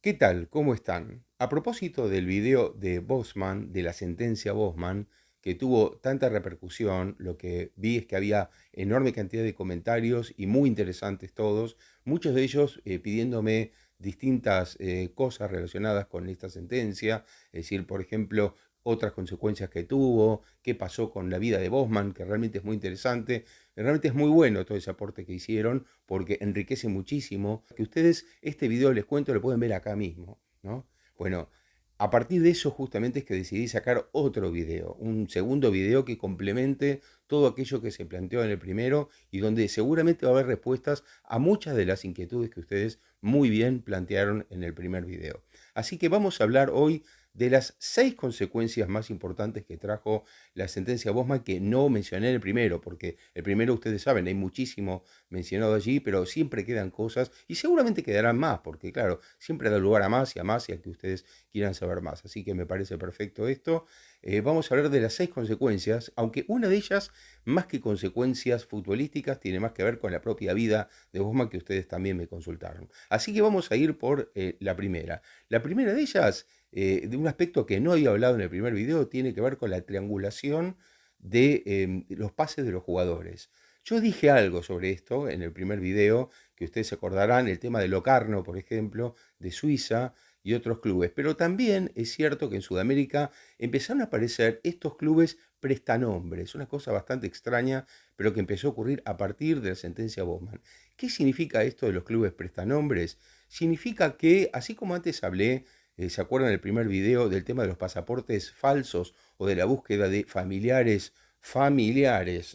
¿Qué tal? ¿Cómo están? A propósito del video de Bosman, de la sentencia Bosman, que tuvo tanta repercusión, lo que vi es que había enorme cantidad de comentarios y muy interesantes todos, muchos de ellos pidiéndome distintas cosas relacionadas con esta sentencia, es decir, por ejemplo, otras consecuencias que tuvo, qué pasó con la vida de Bosman, que realmente es muy interesante. Realmente es muy bueno todo ese aporte que hicieron porque enriquece muchísimo. Que ustedes este video les cuento lo pueden ver acá mismo, ¿no? Bueno, a partir de eso justamente es que decidí sacar otro video, un segundo video que complemente todo aquello que se planteó en el primero y donde seguramente va a haber respuestas a muchas de las inquietudes que ustedes muy bien plantearon en el primer video. Así que vamos a hablar hoy de las 6 consecuencias más importantes que trajo la sentencia Bosman, que no mencioné en el primero, porque el primero ustedes saben, hay muchísimo mencionado allí, pero siempre quedan cosas y seguramente quedarán más, porque claro, siempre da lugar a más y a que ustedes quieran saber más. Así que me parece perfecto esto. Vamos a hablar de las 6 consecuencias, aunque una de ellas, más que consecuencias futbolísticas, tiene más que ver con la propia vida de Bosman, que ustedes también me consultaron. Así que vamos a ir por la primera. La primera de ellas, de un aspecto que no había hablado en el primer video, tiene que ver con la triangulación de los pases de los jugadores. Yo dije algo sobre esto en el primer video, que ustedes se acordarán, el tema de Locarno, por ejemplo, de Suiza y otros clubes. Pero también es cierto que en Sudamérica empezaron a aparecer estos clubes prestanombres, una cosa bastante extraña, pero que empezó a ocurrir a partir de la sentencia Bosman. ¿Qué significa esto de los clubes prestanombres? Significa que, así como antes hablé, ¿se acuerdan del primer video del tema de los pasaportes falsos o de la búsqueda de familiares,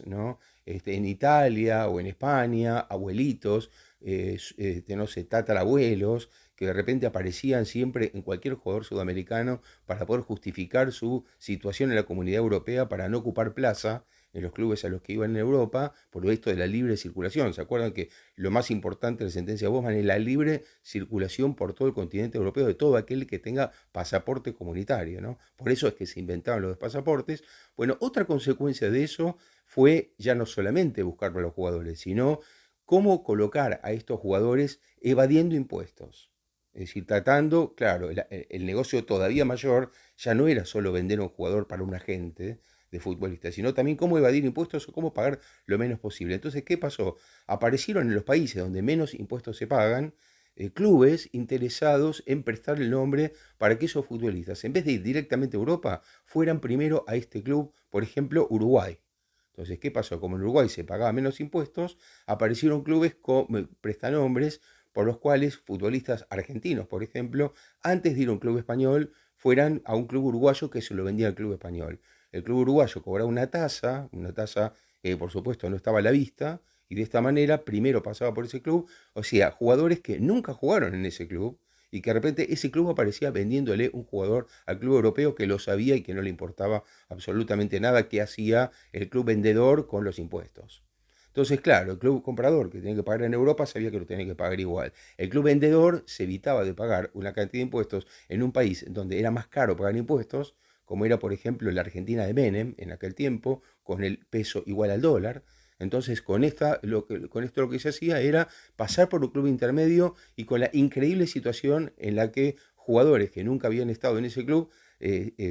¿no? En Italia o en España, abuelitos, no sé, tatarabuelos, que de repente aparecían siempre en cualquier jugador sudamericano para poder justificar su situación en la comunidad europea para no ocupar plaza en los clubes a los que iban en Europa, por esto de la libre circulación. ¿Se acuerdan que lo más importante de la sentencia de Bosman es la libre circulación por todo el continente europeo de todo aquel que tenga pasaporte comunitario, ¿no? Por eso es que se inventaron los pasaportes. Bueno, otra consecuencia de eso fue ya no solamente buscar para los jugadores, sino cómo colocar a estos jugadores evadiendo impuestos. Es decir, tratando, claro, el negocio todavía mayor ya no era solo vender a un jugador para un agente de futbolistas, sino también cómo evadir impuestos o cómo pagar lo menos posible. Entonces, ¿qué pasó? Aparecieron en los países donde menos impuestos se pagan clubes interesados en prestar el nombre para que esos futbolistas, en vez de ir directamente a Europa, fueran primero a este club, por ejemplo, Uruguay. Entonces, ¿qué pasó? Como en Uruguay se pagaba menos impuestos, aparecieron clubes con prestanombres por los cuales futbolistas argentinos, por ejemplo, antes de ir a un club español, fueran a un club uruguayo que se lo vendía al club español. El club uruguayo cobraba una tasa que por supuesto no estaba a la vista, y de esta manera primero pasaba por ese club, o sea, jugadores que nunca jugaron en ese club, y que de repente ese club aparecía vendiéndole un jugador al club europeo que lo sabía y que no le importaba absolutamente nada que hacía el club vendedor con los impuestos. Entonces, claro, el club comprador que tenía que pagar en Europa sabía que lo tenía que pagar igual. El club vendedor se evitaba de pagar una cantidad de impuestos en un país donde era más caro pagar impuestos, como era, por ejemplo, la Argentina de Menem en aquel tiempo, con el peso igual al dólar. Entonces, con esto lo que se hacía era pasar por un club intermedio y con la increíble situación en la que jugadores que nunca habían estado en ese club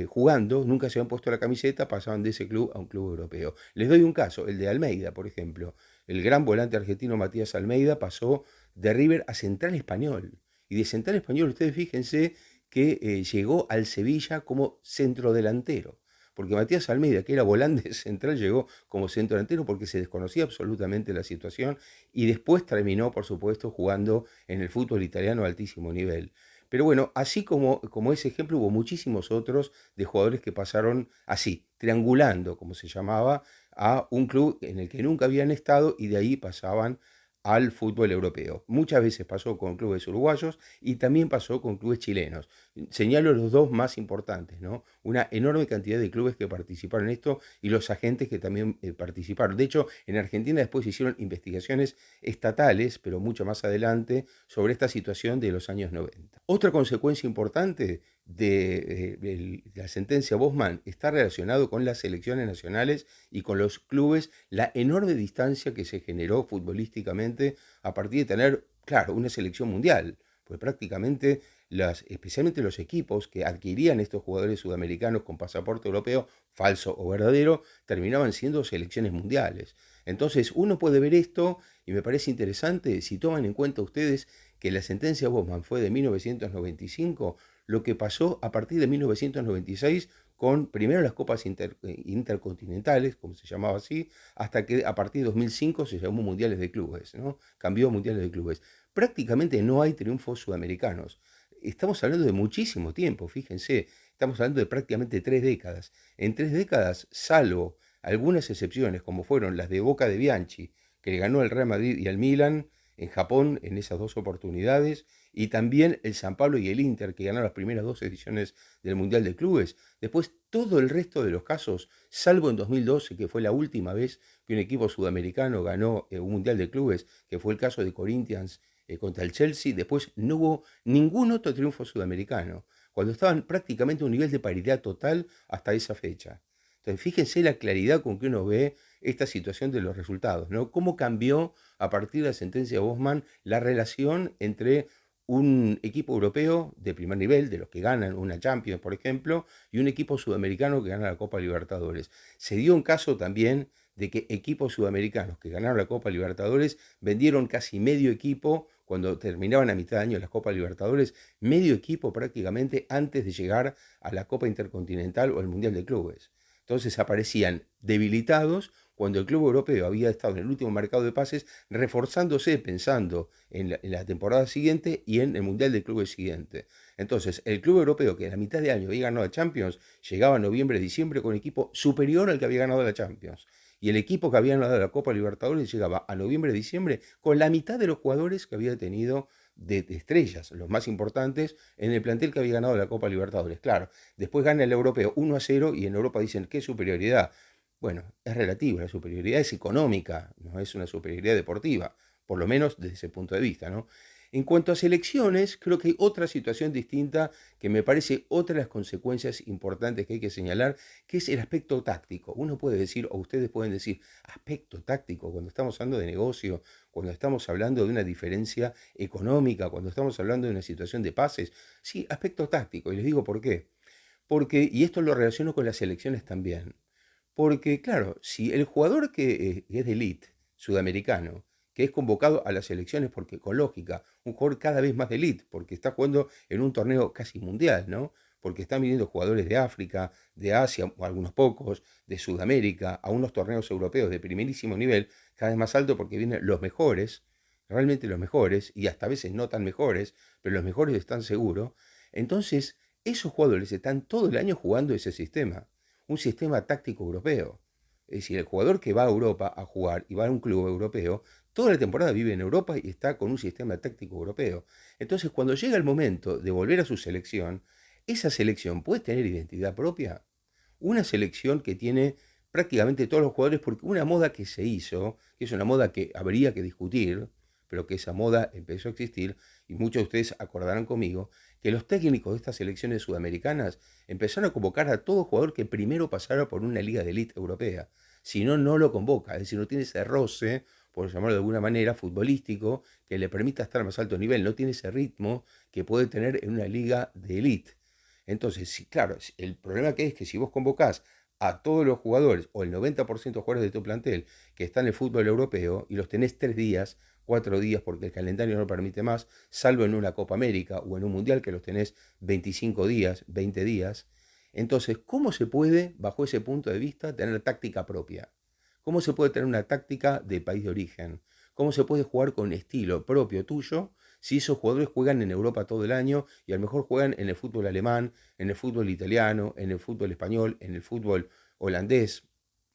jugando, nunca se habían puesto la camiseta, pasaban de ese club a un club europeo. Les doy un caso, el de Almeida, por ejemplo. El gran volante argentino Matías Almeida pasó de River a Central Español. Y de Central Español, ustedes fíjense que llegó al Sevilla como centrodelantero. Porque Matías Almeida, que era volante central, llegó como centrodelantero porque se desconocía absolutamente la situación y después terminó, por supuesto, jugando en el fútbol italiano a altísimo nivel. Pero bueno, así como ese ejemplo, hubo muchísimos otros de jugadores que pasaron así, triangulando, como se llamaba, a un club en el que nunca habían estado y de ahí pasaban al fútbol europeo. Muchas veces pasó con clubes uruguayos y también pasó con clubes chilenos. Señalo los dos más importantes, ¿no? Una enorme cantidad de clubes que participaron en esto y los agentes que también participaron. De hecho, en Argentina después se hicieron investigaciones estatales, pero mucho más adelante, sobre esta situación de los años 90. Otra consecuencia importante de la sentencia Bosman está relacionado con las selecciones nacionales y con los clubes, la enorme distancia que se generó futbolísticamente a partir de tener, claro, una selección mundial. Pues prácticamente especialmente los equipos que adquirían estos jugadores sudamericanos con pasaporte europeo, falso o verdadero, terminaban siendo selecciones mundiales. Entonces uno puede ver esto y me parece interesante si toman en cuenta ustedes que la sentencia Bosman fue de 1995, lo que pasó a partir de 1996 con primero las copas intercontinentales, como se llamaba así, hasta que a partir de 2005 se llamó Mundiales de Clubes, ¿no? Cambió a Mundiales de Clubes. Prácticamente no hay triunfos sudamericanos. Estamos hablando de muchísimo tiempo, fíjense, estamos hablando de prácticamente 3 décadas. En 3 décadas, salvo algunas excepciones, como fueron las de Boca de Bianchi, que le ganó al Real Madrid y al Milan en Japón en esas 2 oportunidades, y también el San Pablo y el Inter, que ganaron las primeras 2 ediciones del Mundial de Clubes. Después, todo el resto de los casos, salvo en 2012, que fue la última vez que un equipo sudamericano ganó un Mundial de Clubes, que fue el caso de Corinthians contra el Chelsea, después no hubo ningún otro triunfo sudamericano, cuando estaban prácticamente a un nivel de paridad total hasta esa fecha. Entonces, fíjense la claridad con que uno ve esta situación de los resultados, ¿no? Cómo cambió a partir de la sentencia de Bosman la relación entre un equipo europeo de primer nivel, de los que ganan una Champions, por ejemplo, y un equipo sudamericano que gana la Copa Libertadores. Se dio un caso también de que equipos sudamericanos que ganaron la Copa Libertadores vendieron casi medio equipo cuando terminaban a mitad de año las Copas Libertadores, medio equipo prácticamente antes de llegar a la Copa Intercontinental o el Mundial de Clubes. Entonces aparecían debilitados cuando el club europeo había estado en el último mercado de pases reforzándose pensando en la temporada siguiente y en el Mundial de Clubes siguiente. Entonces, el club europeo que en la mitad de año había ganado la Champions llegaba a noviembre, diciembre con un equipo superior al que había ganado la Champions. Y el equipo que había ganado la Copa Libertadores llegaba a noviembre, diciembre con la mitad de los jugadores que había tenido de estrellas, los más importantes, en el plantel que había ganado la Copa Libertadores. Claro, después gana el europeo 1-0 y en Europa dicen, ¿qué superioridad? Bueno, es relativa, la superioridad es económica, no es una superioridad deportiva, por lo menos desde ese punto de vista, ¿no? En cuanto a selecciones, creo que hay otra situación distinta que me parece otra de las consecuencias importantes que hay que señalar, que es el aspecto táctico. Uno puede decir, o ustedes pueden decir, aspecto táctico, cuando estamos hablando de negocio, cuando estamos hablando de una diferencia económica, cuando estamos hablando de una situación de pases. Sí, aspecto táctico, y les digo por qué. Porque, y esto lo relaciono con las selecciones también, porque, claro, si el jugador que es de elite, sudamericano, que es convocado a las selecciones porque con lógica, un jugador cada vez más de elite, porque está jugando en un torneo casi mundial, ¿no? Porque están viniendo jugadores de África, de Asia, o algunos pocos, de Sudamérica, a unos torneos europeos de primerísimo nivel, cada vez más alto porque vienen los mejores, realmente los mejores, y hasta a veces no tan mejores, pero los mejores están seguros. Entonces, esos jugadores están todo el año jugando ese sistema, un sistema táctico europeo. Es decir, el jugador que va a Europa a jugar y va a un club europeo, toda la temporada vive en Europa y está con un sistema táctico europeo. Entonces, cuando llega el momento de volver a su selección, esa selección puede tener identidad propia. Una selección que tiene prácticamente todos los jugadores, porque una moda que se hizo, que es una moda que habría que discutir, pero que esa moda empezó a existir, y muchos de ustedes acordarán conmigo, que los técnicos de estas selecciones sudamericanas empezaron a convocar a todo jugador que primero pasara por una liga de élite europea. Si no, no lo convoca, es decir, no tiene ese roce, por llamarlo de alguna manera, futbolístico, que le permita estar a más alto nivel, no tiene ese ritmo que puede tener en una liga de élite. Entonces, sí, claro, el problema que es que si vos convocás a todos los jugadores o el 90% de jugadores de tu plantel que están en el fútbol europeo y los tenés 3 días, 4 días, porque el calendario no lo permite más, salvo en una Copa América o en un Mundial que los tenés 25 días, 20 días. Entonces, ¿cómo se puede, bajo ese punto de vista, tener táctica propia? ¿Cómo se puede tener una táctica de país de origen? ¿Cómo se puede jugar con estilo propio tuyo si esos jugadores juegan en Europa todo el año y a lo mejor juegan en el fútbol alemán, en el fútbol italiano, en el fútbol español, en el fútbol holandés,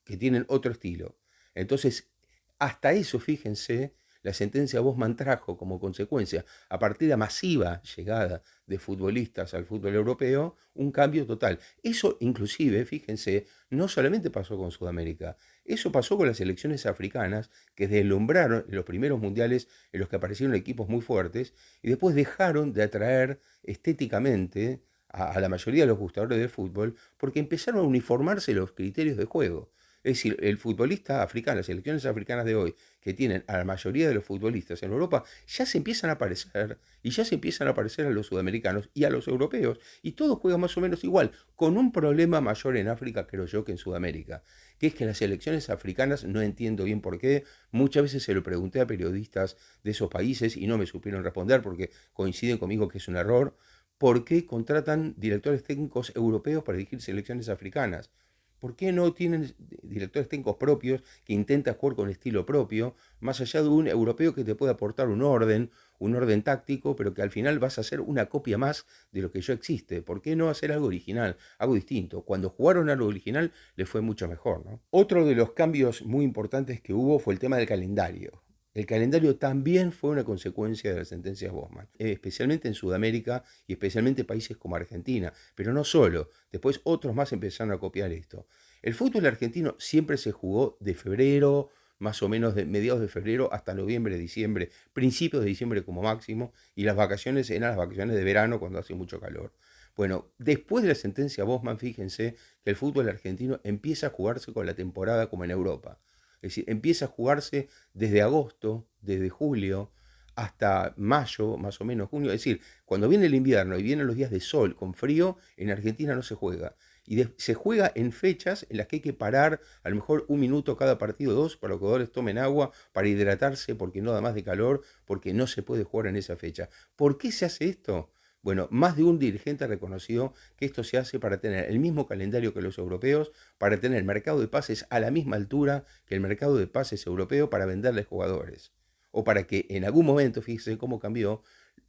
que tienen otro estilo? Entonces, hasta eso, fíjense, la sentencia Bosman trajo como consecuencia, a partir de la masiva llegada de futbolistas al fútbol europeo, un cambio total. Eso inclusive, fíjense, no solamente pasó con Sudamérica, eso pasó con las selecciones africanas que deslumbraron en los primeros mundiales en los que aparecieron equipos muy fuertes y después dejaron de atraer estéticamente a la mayoría de los gustadores del fútbol porque empezaron a uniformarse los criterios de juego. Es decir, el futbolista africano, las selecciones africanas de hoy, que tienen a la mayoría de los futbolistas en Europa, ya se empiezan a parecer, y ya se empiezan a parecer a los sudamericanos y a los europeos, y todos juegan más o menos igual, con un problema mayor en África, creo yo, que en Sudamérica, que es que las selecciones africanas, no entiendo bien por qué, muchas veces se lo pregunté a periodistas de esos países y no me supieron responder porque coinciden conmigo que es un error. ¿Por qué contratan directores técnicos europeos para dirigir selecciones africanas? ¿Por qué no tienen directores técnicos propios que intentan jugar con estilo propio, más allá de un europeo que te puede aportar un orden táctico, pero que al final vas a hacer una copia más de lo que ya existe? ¿Por qué no hacer algo original, algo distinto? Cuando jugaron algo original les fue mucho mejor, ¿no? Otro de los cambios muy importantes que hubo fue el tema del calendario. El calendario también fue una consecuencia de las sentencias Bosman, especialmente en Sudamérica y especialmente países como Argentina, pero no solo, después otros más empezaron a copiar esto. El fútbol argentino siempre se jugó de febrero, más o menos de mediados de febrero hasta noviembre, diciembre, principios de diciembre como máximo, y las vacaciones eran las vacaciones de verano cuando hace mucho calor. Bueno, después de la sentencia Bosman, fíjense que el fútbol argentino empieza a jugarse con la temporada como en Europa. Es decir, empieza a jugarse desde agosto, desde julio, hasta mayo, más o menos junio. Es decir, cuando viene el invierno y vienen los días de sol con frío, en Argentina no se juega. Y se juega en fechas en las que hay que parar a lo mejor un minuto cada partido, dos, para que los jugadores tomen agua, para hidratarse, porque no da más de calor, porque no se puede jugar en esa fecha. ¿Por qué se hace esto? Bueno, más de un dirigente reconoció que esto se hace para tener el mismo calendario que los europeos, para tener el mercado de pases a la misma altura que el mercado de pases europeo para venderles jugadores. O para que en algún momento, fíjese cómo cambió,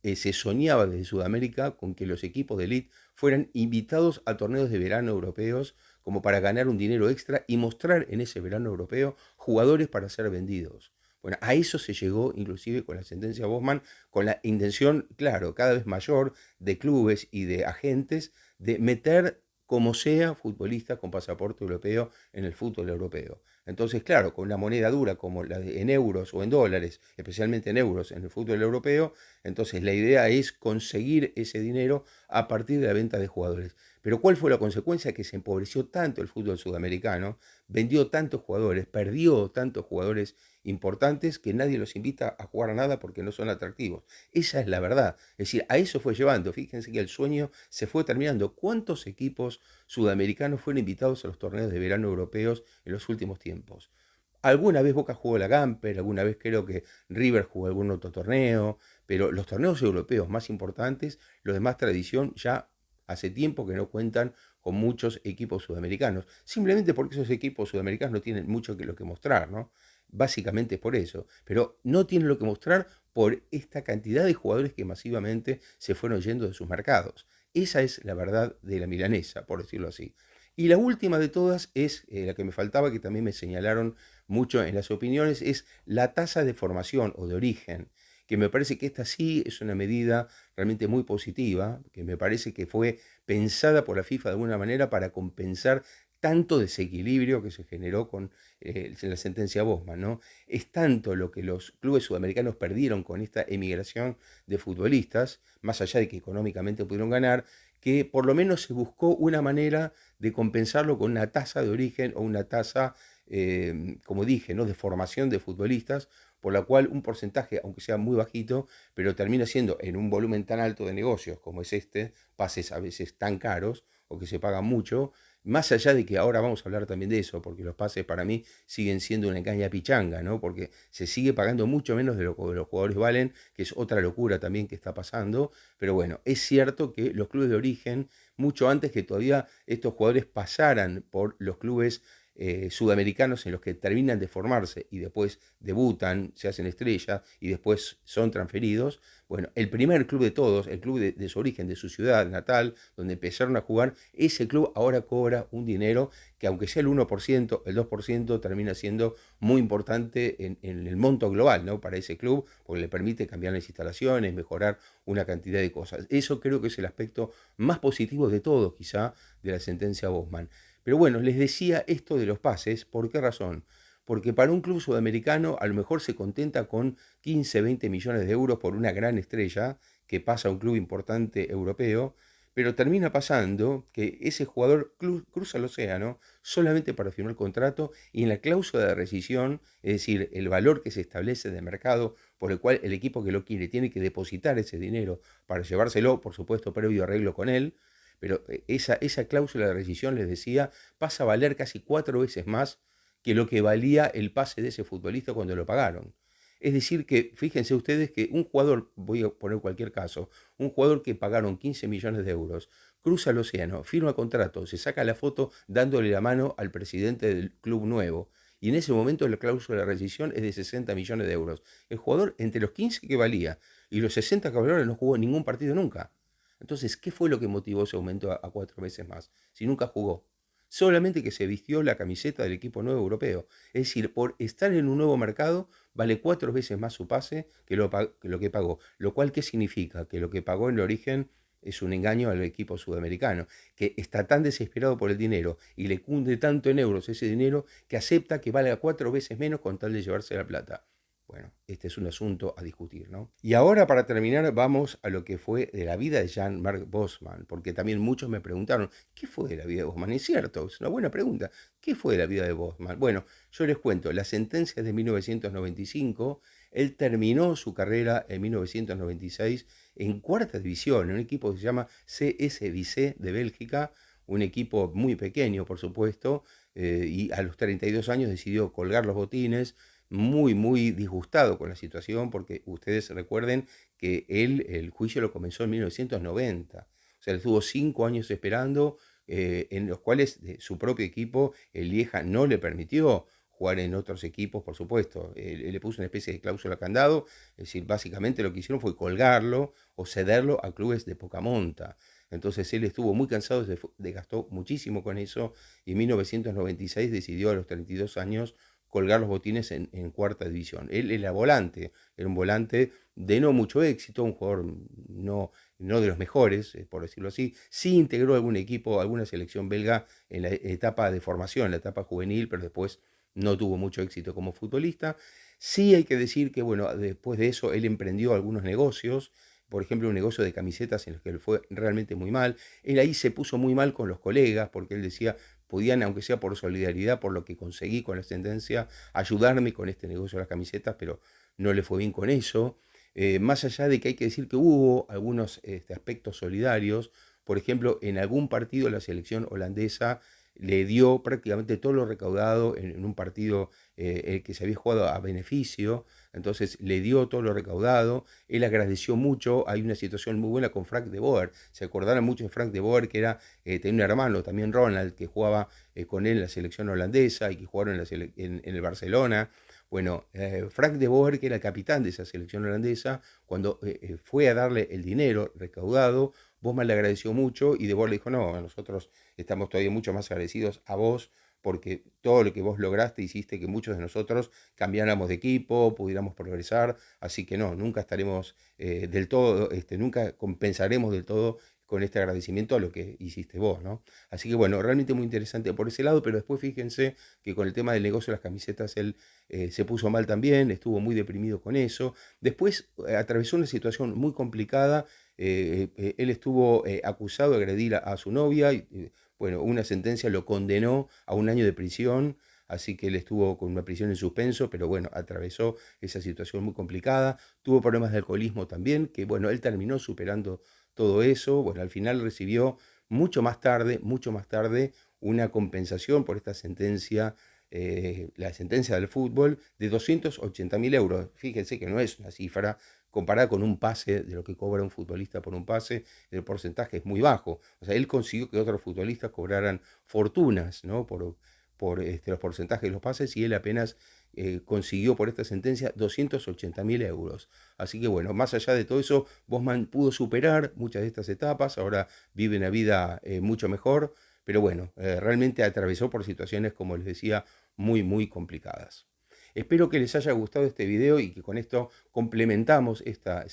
se soñaba desde Sudamérica con que los equipos de élite fueran invitados a torneos de verano europeos como para ganar un dinero extra y mostrar en ese verano europeo jugadores para ser vendidos. Bueno, a eso se llegó inclusive con la sentencia Bosman, con la intención, claro, cada vez mayor de clubes y de agentes de meter como sea futbolistas con pasaporte europeo en el fútbol europeo. Entonces, claro, con una moneda dura como en euros o en dólares, especialmente en euros en el fútbol europeo, entonces la idea es conseguir ese dinero a partir de la venta de jugadores. Pero ¿cuál fue la consecuencia? Que se empobreció tanto el fútbol sudamericano, vendió tantos jugadores, perdió tantos jugadores importantes que nadie los invita a jugar a nada porque no son atractivos. Esa es la verdad. Es decir, a eso fue llevando. Fíjense que el sueño se fue terminando. ¿Cuántos equipos sudamericanos fueron invitados a los torneos de verano europeos en los últimos tiempos? Alguna vez Boca jugó la Gamper, alguna vez creo que River jugó algún otro torneo, pero los torneos europeos más importantes, los de más tradición, ya hace tiempo que no cuentan con muchos equipos sudamericanos, simplemente porque esos equipos sudamericanos no tienen mucho que lo que mostrar, ¿no? Básicamente es por eso, pero no tienen lo que mostrar por esta cantidad de jugadores que masivamente se fueron yendo de sus mercados. Esa es la verdad de la milanesa, por decirlo así. Y la última de todas es la que me faltaba, que también me señalaron mucho en las opiniones, es la tasa de formación o de origen, que me parece que esta sí es una medida realmente muy positiva, que me parece que fue pensada por la FIFA de alguna manera para compensar tanto desequilibrio que se generó con la sentencia Bosman, ¿no? Es tanto lo que los clubes sudamericanos perdieron con esta emigración de futbolistas, más allá de que económicamente pudieron ganar, que por lo menos se buscó una manera de compensarlo con una tasa de origen o una tasa, como dije, ¿no? de formación de futbolistas, por la cual un porcentaje, aunque sea muy bajito, pero termina siendo en un volumen tan alto de negocios como es este, pases a veces tan caros o que se pagan mucho, más allá de que ahora vamos a hablar también de eso, porque los pases para mí siguen siendo una caña pichanga, ¿no? Porque se sigue pagando mucho menos de lo que los jugadores valen, que es otra locura también que está pasando. Pero bueno, es cierto que los clubes de origen, mucho antes que todavía estos jugadores pasaran por los clubes sudamericanos en los que terminan de formarse y después debutan, se hacen estrella y después son transferidos. Bueno, el primer club de todos, el club de su origen, de su ciudad natal, donde empezaron a jugar, ese club ahora cobra un dinero que aunque sea el 1%, el 2% termina siendo muy importante en el monto global, ¿no? Para ese club, porque le permite cambiar las instalaciones, mejorar una cantidad de cosas. Eso creo que es el aspecto más positivo de todos, quizá, de la sentencia Bosman. Pero bueno, les decía esto de los pases, ¿por qué razón? Porque para un club sudamericano a lo mejor se contenta con 15, 20 millones de euros por una gran estrella que pasa a un club importante europeo, Pero termina pasando que ese jugador cruza el océano solamente para firmar el contrato y en la cláusula de rescisión, es decir, el valor que se establece de mercado por el cual el equipo que lo quiere tiene que depositar ese dinero para llevárselo, por supuesto, previo arreglo con él, pero esa cláusula de rescisión, les decía, pasa a valer casi 4 veces más que lo que valía el pase de ese futbolista cuando lo pagaron. Es decir, que fíjense ustedes que un jugador, voy a poner cualquier caso, un jugador que pagaron 15 millones de euros, cruza el océano, firma contrato, se saca la foto dándole la mano al presidente del club nuevo. Y en ese momento la cláusula de rescisión es de 60 millones de euros. El jugador, entre los 15 que valía y los 60 que valía, no jugó ningún partido nunca. Entonces, ¿qué fue lo que motivó ese aumento a 4 veces más? Si nunca jugó. Solamente que se vistió la camiseta del equipo nuevo europeo. Es decir, por estar en un nuevo mercado, vale 4 veces más su pase que lo que pagó. Lo cual, ¿qué significa? Que lo que pagó en el origen es un engaño al equipo sudamericano, que está tan desesperado por el dinero y le cunde tanto en euros ese dinero que acepta que valga 4 veces menos con tal de llevarse la plata. Bueno, este es un asunto a discutir, ¿no? Y ahora, para terminar, vamos a lo que fue de la vida de Jan-Marc Bosman, porque también muchos me preguntaron, ¿qué fue de la vida de Bosman? Es cierto, es una buena pregunta. ¿Qué fue de la vida de Bosman? Bueno, yo les cuento, la sentencia es de 1995, él terminó su carrera en 1996 en cuarta división, en un equipo que se llama CS Vissé de Bélgica, un equipo muy pequeño, por supuesto, y a los 32 años decidió colgar los botines, muy, muy disgustado con la situación, porque ustedes recuerden que él, el juicio lo comenzó en 1990. O sea, él estuvo 5 años esperando, en los cuales su propio equipo, el Lieja, no le permitió jugar en otros equipos, por supuesto. Él le puso una especie de cláusula candado, es decir, básicamente lo que hicieron fue colgarlo o cederlo a clubes de poca monta. Entonces él estuvo muy cansado, desgastó muchísimo con eso y en 1996 decidió a los 32 años colgar los botines en cuarta división. Él era un volante de no mucho éxito, un jugador no de los mejores, por decirlo así. Sí integró algún equipo, alguna selección belga en la etapa de formación, en la etapa juvenil, pero después no tuvo mucho éxito como futbolista. Sí hay que decir que, bueno, después de eso él emprendió algunos negocios, por ejemplo, un negocio de camisetas en el que él fue realmente muy mal. Él ahí se puso muy mal con los colegas, porque él decía, podían, aunque sea por solidaridad, por lo que conseguí con la sentencia, ayudarme con este negocio de las camisetas, pero no le fue bien con eso. Más allá de que hay que decir que hubo algunos aspectos solidarios, por ejemplo, en algún partido la selección holandesa le dio prácticamente todo lo recaudado en un partido que se había jugado a beneficio, entonces le dio todo lo recaudado, él agradeció mucho, hay una situación muy buena con Frank de Boer, se acordaron mucho de Frank de Boer, que era, tenía un hermano también, Ronald, que jugaba con él en la selección holandesa y que jugaron en el Barcelona. Bueno, Frank de Boer, que era el capitán de esa selección holandesa, cuando fue a darle el dinero recaudado, Bosman le agradeció mucho y De Boer le dijo, no, nosotros estamos todavía mucho más agradecidos a vos porque todo lo que vos lograste hiciste que muchos de nosotros cambiáramos de equipo, pudiéramos progresar, así que no, nunca estaremos del todo, nunca compensaremos del todo con este agradecimiento a lo que hiciste vos, ¿no? Así que bueno, realmente muy interesante por ese lado, pero después fíjense que con el tema del negocio de las camisetas él se puso mal también, estuvo muy deprimido con eso. Después atravesó una situación muy complicada, él estuvo acusado de agredir a su novia, y, bueno, una sentencia lo condenó a 1 año de prisión, así que él estuvo con una prisión en suspenso, pero bueno, atravesó esa situación muy complicada, tuvo problemas de alcoholismo también, que bueno, él terminó superando todo eso, bueno, al final recibió mucho más tarde, una compensación por esta sentencia, la sentencia del fútbol, de 280.000 euros. Fíjense que no es una cifra comparada con un pase, de lo que cobra un futbolista por un pase, el porcentaje es muy bajo. O sea, él consiguió que otros futbolistas cobraran fortunas, ¿no? Por los porcentajes de los pases y él apenas consiguió por esta sentencia 280.000 euros. Así que bueno, más allá de todo eso, Bosman pudo superar muchas de estas etapas, ahora vive una vida mucho mejor, pero bueno, realmente atravesó por situaciones, como les decía, muy, muy complicadas. Espero que les haya gustado este video y que con esto complementamos esta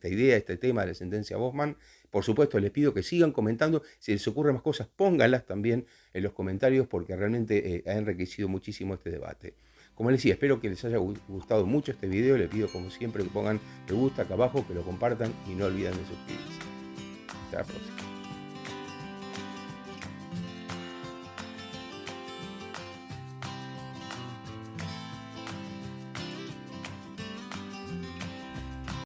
idea, este tema de la sentencia Bosman. Por supuesto, les pido que sigan comentando. Si les ocurren más cosas, pónganlas también en los comentarios porque realmente ha enriquecido muchísimo este debate. Como les decía, espero que les haya gustado mucho este video. Les pido, como siempre, que pongan me gusta acá abajo, que lo compartan y no olviden de suscribirse. Hasta la próxima.